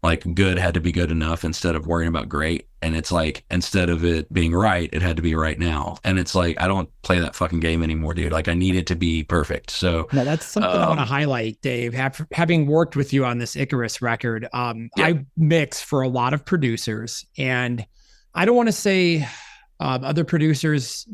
like good had to be good enough instead of worrying about great. And it's like, instead of it being right, it had to be right now. And it's like, I don't play that fucking game anymore, dude. Like, I need it to be perfect. So no, that's something I want to highlight, Dave. Having worked with you on this Icarus record, I mix for a lot of producers, and I don't want to say other producers,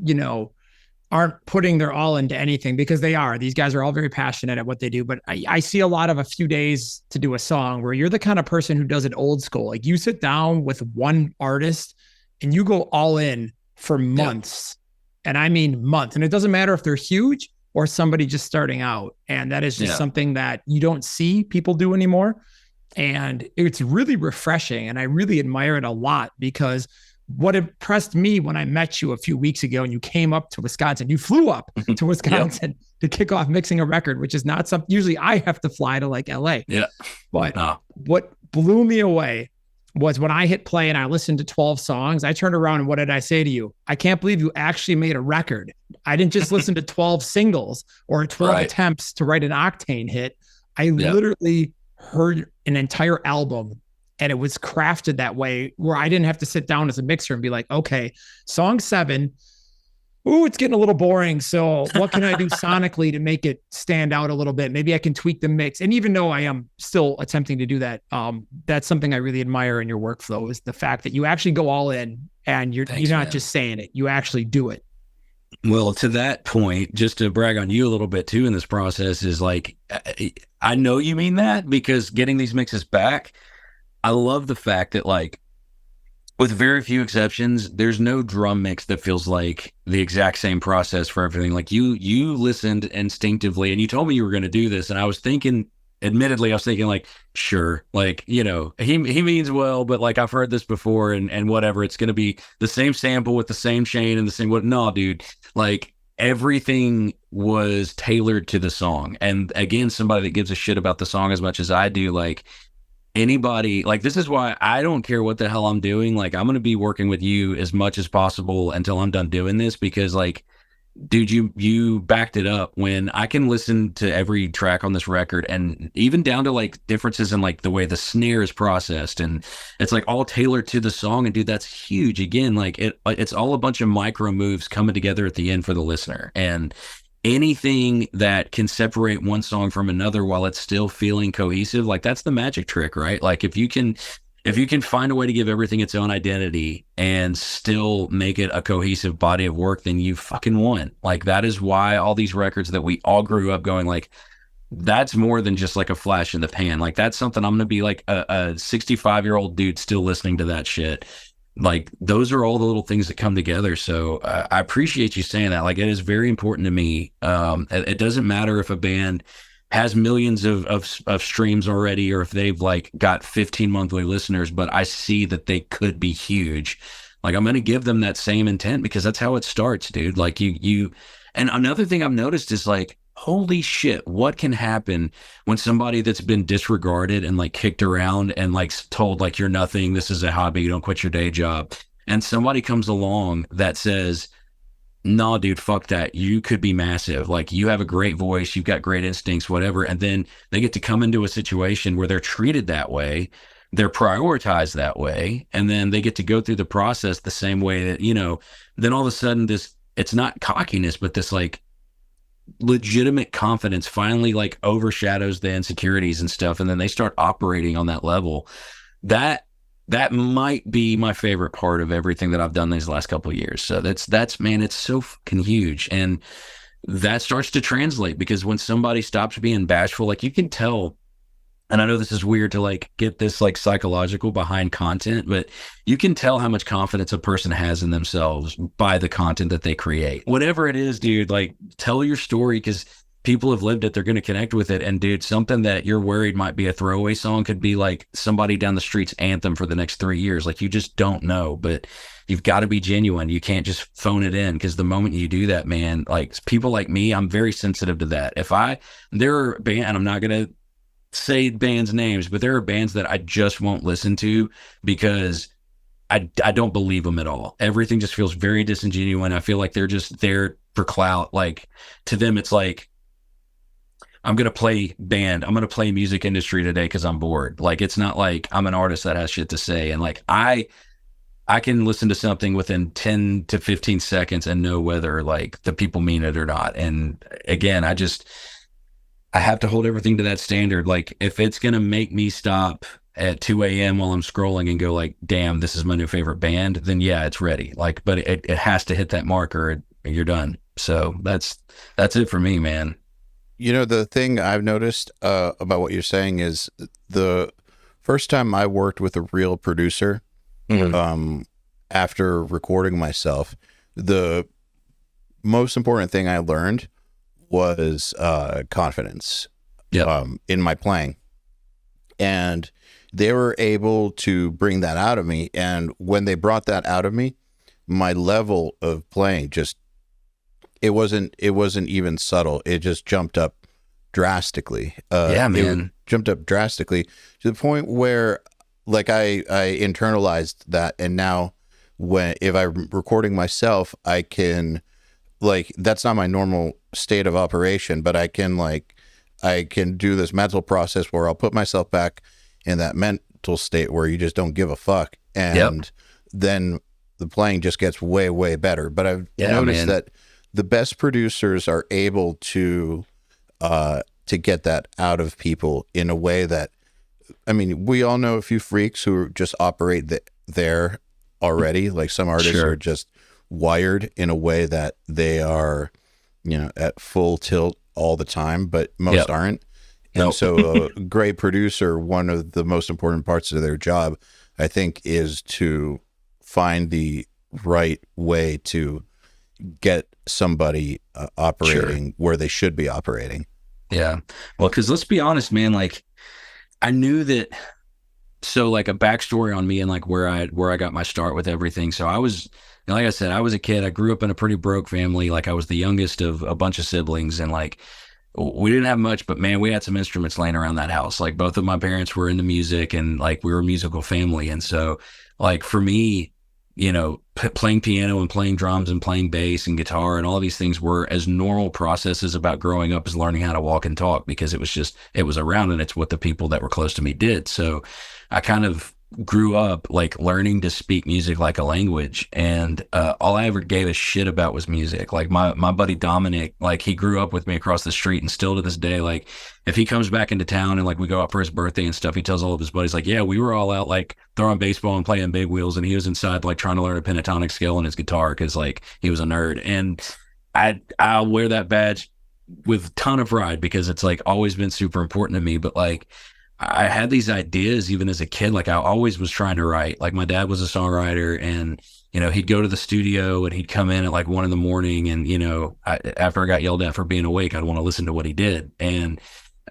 aren't putting their all into anything, because they are. These guys are all very passionate at what they do. But I see a lot of a few days to do a song where you're the kind of person who does it old school. Like, you sit down with one artist and you go all in for months. And I mean months. And it doesn't matter if they're huge or somebody just starting out. And that is just something that you don't see people do anymore. And it's really refreshing. And I really admire it a lot, because what impressed me when I met you a few weeks ago and you came up to Wisconsin, you flew up to Wisconsin to kick off mixing a record, which is not something usually I have to fly to like LA. Yeah. But what blew me away was when I hit play and I listened to 12 songs, I turned around and what did I say to you? I can't believe you actually made a record. I didn't just listen to 12 singles or 12 attempts to write an Octane hit. I literally heard an entire album, and it was crafted that way where I didn't have to sit down as a mixer and be like, okay, song 7, ooh, it's getting a little boring. So what can I do sonically to make it stand out a little bit? Maybe I can tweak the mix. And even though I am still attempting to do that, that's something I really admire in your workflow, is the fact that you actually go all in and you're not just saying it, you actually do it. Well, to that point, just to brag on you a little bit too in this process, is like, I know you mean that, because getting these mixes back, I love the fact that, like, with very few exceptions, there's no drum mix that feels like the exact same process for everything. Like, you listened instinctively and you told me you were going to do this. And I was thinking, admittedly, like, sure, like, he means well, but like, I've heard this before and whatever, it's going to be the same sample with the same chain and the same, no, dude, like, everything was tailored to the song. And again, somebody that gives a shit about the song as much as I do, like, anybody, like, this is why I don't care what the hell I'm doing. Like, I'm going to be working with you as much as possible until I'm done doing this, because, like, dude, you backed it up. When I can listen to every track on this record, and even down to like differences in like the way the snare is processed, and it's like all tailored to the song. And dude, that's huge. Again, like, it's all a bunch of micro moves coming together at the end for the listener. And anything that can separate one song from another while it's still feeling cohesive, like, that's the magic trick, right? Like, if you can find a way to give everything its own identity and still make it a cohesive body of work, then you fucking won. Like, that is why all these records that we all grew up going, like, that's more than just like a flash in the pan. Like, that's something I'm going to be like a 65-year-old dude still listening to that shit. Like, those are all the little things that come together. So I appreciate you saying that. Like, it is very important to me. It doesn't matter if a band has millions of streams already, or if they've like got 15 monthly listeners, but I see that they could be huge. Like, I'm going to give them that same intent, because that's how it starts, dude. Like, and another thing I've noticed is, like, holy shit, what can happen when somebody that's been disregarded and like kicked around and like told like, you're nothing, this is a hobby, you don't quit your day job, and somebody comes along that says, nah, dude, fuck that, you could be massive, like, you have a great voice, you've got great instincts, whatever. And then they get to come into a situation where they're treated that way, they're prioritized that way, and then they get to go through the process the same way that, then all of a sudden it's not cockiness, but this like legitimate confidence finally like overshadows the insecurities and stuff, and then they start operating on that level. That might be my favorite part of everything that I've done these last couple of years. So that's man, it's so fucking huge. And that starts to translate, because when somebody stops being bashful, like, you can tell. And I know this is weird to like get this like psychological behind content, but you can tell how much confidence a person has in themselves by the content that they create. Whatever it is, dude, like, tell your story, because people have lived it, they're going to connect with it. And dude, something that you're worried might be a throwaway song could be like somebody down the street's anthem for the next 3 years. Like, you just don't know, but you've got to be genuine. You can't just phone it in, because the moment you do that, man, like people like me, I'm very sensitive to that. There are bands, and I'm not going to say bands names, but there are bands that I just won't listen to because I don't believe them at all. Everything just feels very disingenuous. I feel like they're just there for clout. Like, to them, it's like, I'm going to play band. I'm going to play music industry today because I'm bored. Like, it's not like I'm an artist that has shit to say. And like, I can listen to something within 10 to 15 seconds and know whether like the people mean it or not. And again, I have to hold everything to that standard. Like, if it's going to make me stop at 2 a.m. while I'm scrolling and go like, damn, this is my new favorite band, then yeah, it's ready. Like, but it has to hit that mark or you're done. So that's it for me, man. You know, the thing I've noticed about what you're saying is the first time I worked with a real producer, after recording myself, the most important thing I learned was confidence in my playing. And they were able to bring that out of me. And when they brought that out of me, my level of playing just, it wasn't even subtle. It just jumped up drastically. Yeah, man. It jumped up drastically to the point where like I internalized that. And now if I'm recording myself, I can, like, that's not my normal state of operation, but I can do this mental process where I'll put myself back in that mental state where you just don't give a fuck. And then the playing just gets way, way better. But I've noticed that the best producers are able to get that out of people in a way that, I mean, we all know a few freaks who just operate there already. Like, some artists are just wired in a way that they are, you know, at full tilt all the time, but most aren't. And so a great producer, one of the most important parts of their job, I think, is to find the right way to get somebody operating where they should be operating. Yeah. Well, because let's be honest, man, like, I knew that. So like, a backstory on me and like where I got my start with everything. So I was, like I said, I was a kid. I grew up in a pretty broke family. Like, I was the youngest of a bunch of siblings, and like, we didn't have much, but man, we had some instruments laying around that house. Like, both of my parents were into music, and like, we were a musical family. And so like, for me, you know, playing piano and playing drums and playing bass and guitar and all of these things were as normal processes about growing up as learning how to walk and talk, because it was around, and it's what the people that were close to me did. So I kind of grew up like learning to speak music like a language, and all I ever gave a shit about was music. Like, my buddy Dominic, like, he grew up with me across the street, and still to this day, like, if he comes back into town and like we go out for his birthday and stuff, he tells all of his buddies like, yeah, we were all out like throwing baseball and playing big wheels, and he was inside like trying to learn a pentatonic scale on his guitar because like he was a nerd. And I'll wear that badge with a ton of pride, because it's like always been super important to me. But like, I had these ideas even as a kid. Like, I always was trying to write. Like, my dad was a songwriter, and, you know, he'd go to the studio and he'd come in at like 1 a.m. and, you know, after I got yelled at for being awake, I'd want to listen to what he did. And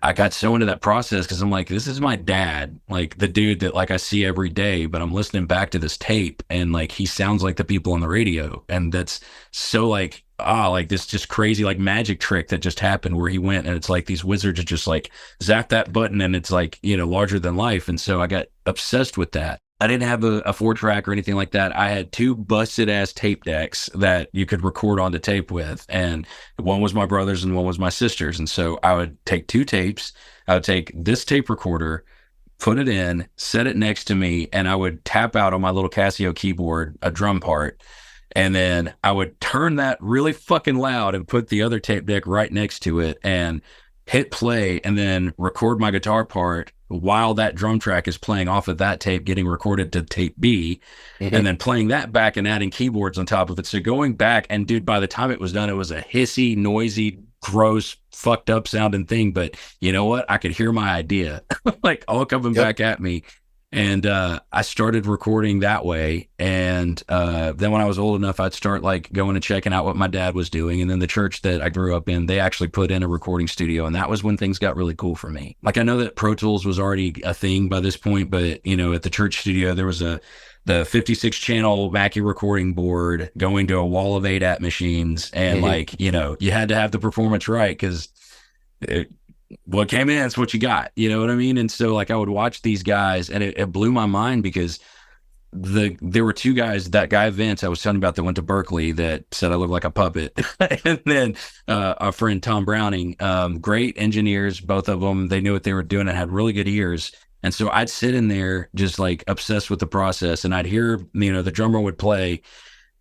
I got so into that process because I'm like, this is my dad, like the dude that like I see every day, but I'm listening back to this tape and like he sounds like the people on the radio. And that's so like, like this just crazy like magic trick that just happened where he went and it's like these wizards just like zap that button and it's like, you know, larger than life. And so I got obsessed with that. I didn't have a 4-track or anything like that. I had 2 busted ass tape decks that you could record onto tape with. And one was my brother's and one was my sister's. And so I would take 2 tapes. I would take this tape recorder, put it in, set it next to me, and I would tap out on my little Casio keyboard a drum part. And then I would turn that really fucking loud and put the other tape deck right next to it and hit play and then record my guitar part while that drum track is playing off of that tape, getting recorded to tape B, and then playing that back and adding keyboards on top of it. So going back, and dude, by the time it was done, it was a hissy, noisy, gross, fucked up sounding thing. But you know what? I could hear my idea like all coming back at me. And I started recording that way. And then when I was old enough, I'd start like going and checking out what my dad was doing. And then the church that I grew up in, they actually put in a recording studio. And that was when things got really cool for me. Like, I know that Pro Tools was already a thing by this point, but, you know, at the church studio, there was the 56 channel Mackie recording board going to a wall of 8-at machines. And like, you know, you had to have the performance right, because what came in, it's what you got, you know what I mean? And so like I would watch these guys, and it blew my mind, because there were two guys, that guy Vince I was telling you about that went to Berkeley, that said I look like a puppet. And then our friend Tom Browning, great engineers, both of them. They knew what they were doing and had really good ears. And so I'd sit in there just like obsessed with the process, and I'd hear, you know, the drummer would play,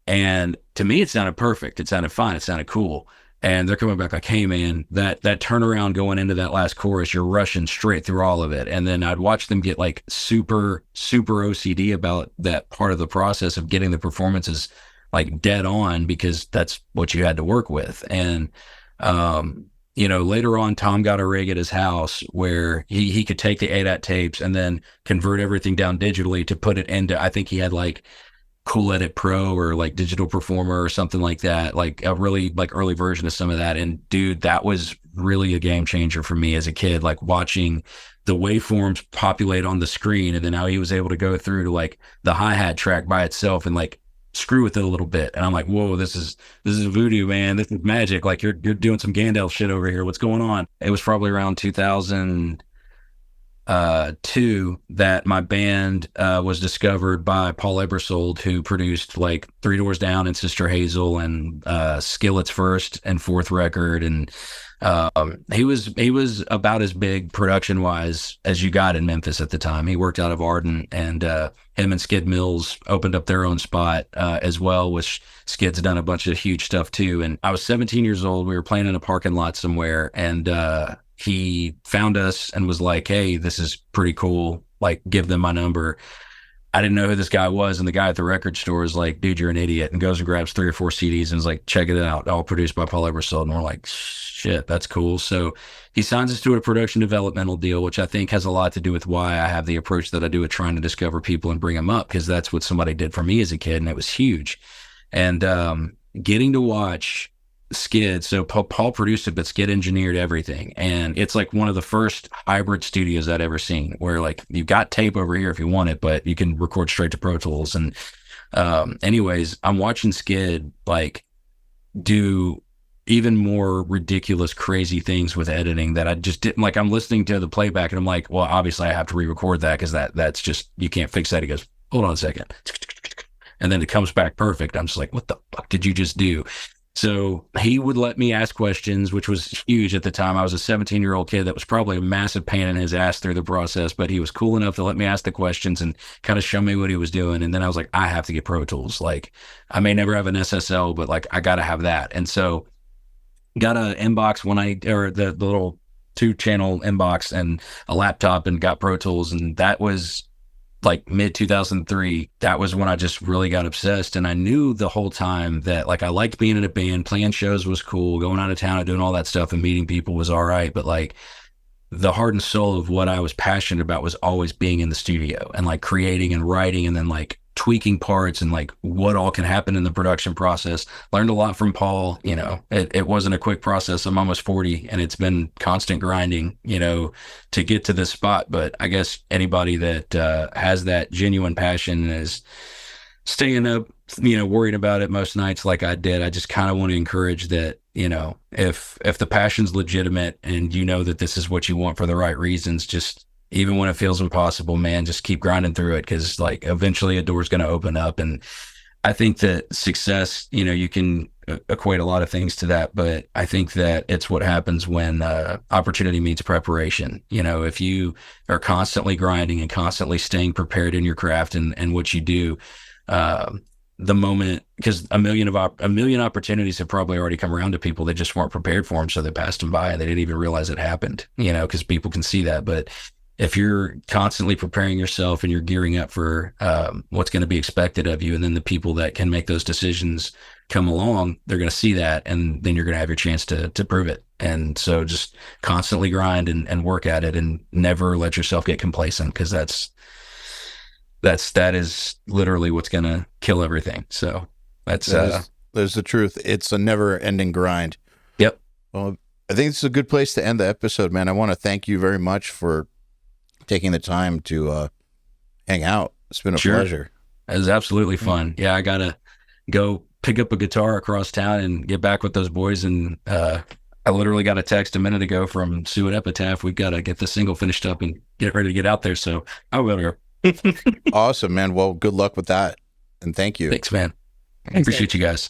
and to me it sounded perfect. It sounded fine. It sounded cool. And they're coming back like, hey, man, that turnaround going into that last chorus, you're rushing straight through all of it. And then I'd watch them get like super, super OCD about that part of the process of getting the performances like dead on, because that's what you had to work with. And, you know, later on, Tom got a rig at his house where he could take the 8-at tapes and then convert everything down digitally to put it into, I think he had like Cool Edit Pro or like Digital Performer or something like that, like a really like early version of some of that. And dude, that was really a game changer for me as a kid, like watching the waveforms populate on the screen. And then how he was able to go through to like the hi-hat track by itself and like screw with it a little bit. And I'm like, whoa, this is voodoo, man. This is magic. Like you're doing some Gandalf shit over here. What's going on? It was probably around 2002 that my band was discovered by Paul Ebersold, who produced like Three Doors Down and Sister Hazel and Skillet's first and fourth record. And he was about as big production wise as you got in Memphis at the time. He worked out of Arden, and him and Skid Mills opened up their own spot as well, which Skid's done a bunch of huge stuff too. And I was 17 years old. We were playing in a parking lot somewhere, and he found us and was like, hey, this is pretty cool. Like, give them my number. I didn't know who this guy was. And the guy at the record store is like, dude, you're an idiot. And goes and grabs 3 or 4 CDs and is like, check it out. All produced by Paul Ebersold. And we're like, shit, that's cool. So he signs us to a production developmental deal, which I think has a lot to do with why I have the approach that I do with trying to discover people and bring them up, because that's what somebody did for me as a kid. And it was huge. And getting to watch Skid, so Paul produced it, but Skid engineered everything. And it's like one of the first hybrid studios I'd ever seen, where like you've got tape over here if you want it, but you can record straight to Pro Tools. And anyways, I'm watching Skid like do even more ridiculous, crazy things with editing that I just didn't like. I'm listening to the playback and I'm like, well, obviously I have to re-record that, because that's just, you can't fix that. He goes, hold on a second. And then it comes back perfect. I'm just like, what the fuck did you just do? So he would let me ask questions, which was huge at the time. I was a 17-year-old kid. That was probably a massive pain in his ass through the process, but he was cool enough to let me ask the questions and kind of show me what he was doing. And then I was like, I have to get Pro Tools. Like, I may never have an SSL, but like, I got to have that. And so got a inbox or the little 2-channel inbox and a laptop, and got Pro Tools. And that was like mid 2003. That was when I just really got obsessed. And I knew the whole time that like I liked being in a band, playing shows was cool, going out of town and doing all that stuff and meeting people was all right. But like the heart and soul of what I was passionate about was always being in the studio and like creating and writing, and then like tweaking parts and like what all can happen in the production process. Learned a lot from Paul. You know, it wasn't a quick process. I'm almost 40 and it's been constant grinding, you know, to get to this spot. But I guess anybody that has that genuine passion and is staying up, you know, worried about it most nights like I did, I just kind of want to encourage that, you know, if the passion's legitimate and you know that this is what you want for the right reasons, just even when it feels impossible, man, just keep grinding through it, because like eventually a door's going to open up. And I think that success, you know, you can equate a lot of things to that, but I think that it's what happens when opportunity meets preparation. You know, if you are constantly grinding and constantly staying prepared in your craft and what you do, the moment, because a million opportunities have probably already come around to people that just weren't prepared for them, so they passed them by and they didn't even realize it happened, you know, because people can see that. But if you're constantly preparing yourself and you're gearing up for what's going to be expected of you, and then the people that can make those decisions come along, they're going to see that, and then you're going to have your chance to prove it. And so just constantly grind and work at it, and never let yourself get complacent, because that is literally what's going to kill everything. So that's there's the truth. It's a never ending grind. Yep. Well, I think it's a good place to end the episode, man. I want to thank you very much for taking the time to hang out. It's been a pleasure. It was absolutely fun. Yeah, I gotta go pick up a guitar across town and get back with those boys. And I literally got a text a minute ago from Sue at Epitaph. We've got to get the single finished up and get ready to get out there. So I will. Awesome, man. Well, good luck with that, and thank you. Thanks, man. Thanks, Appreciate you guys.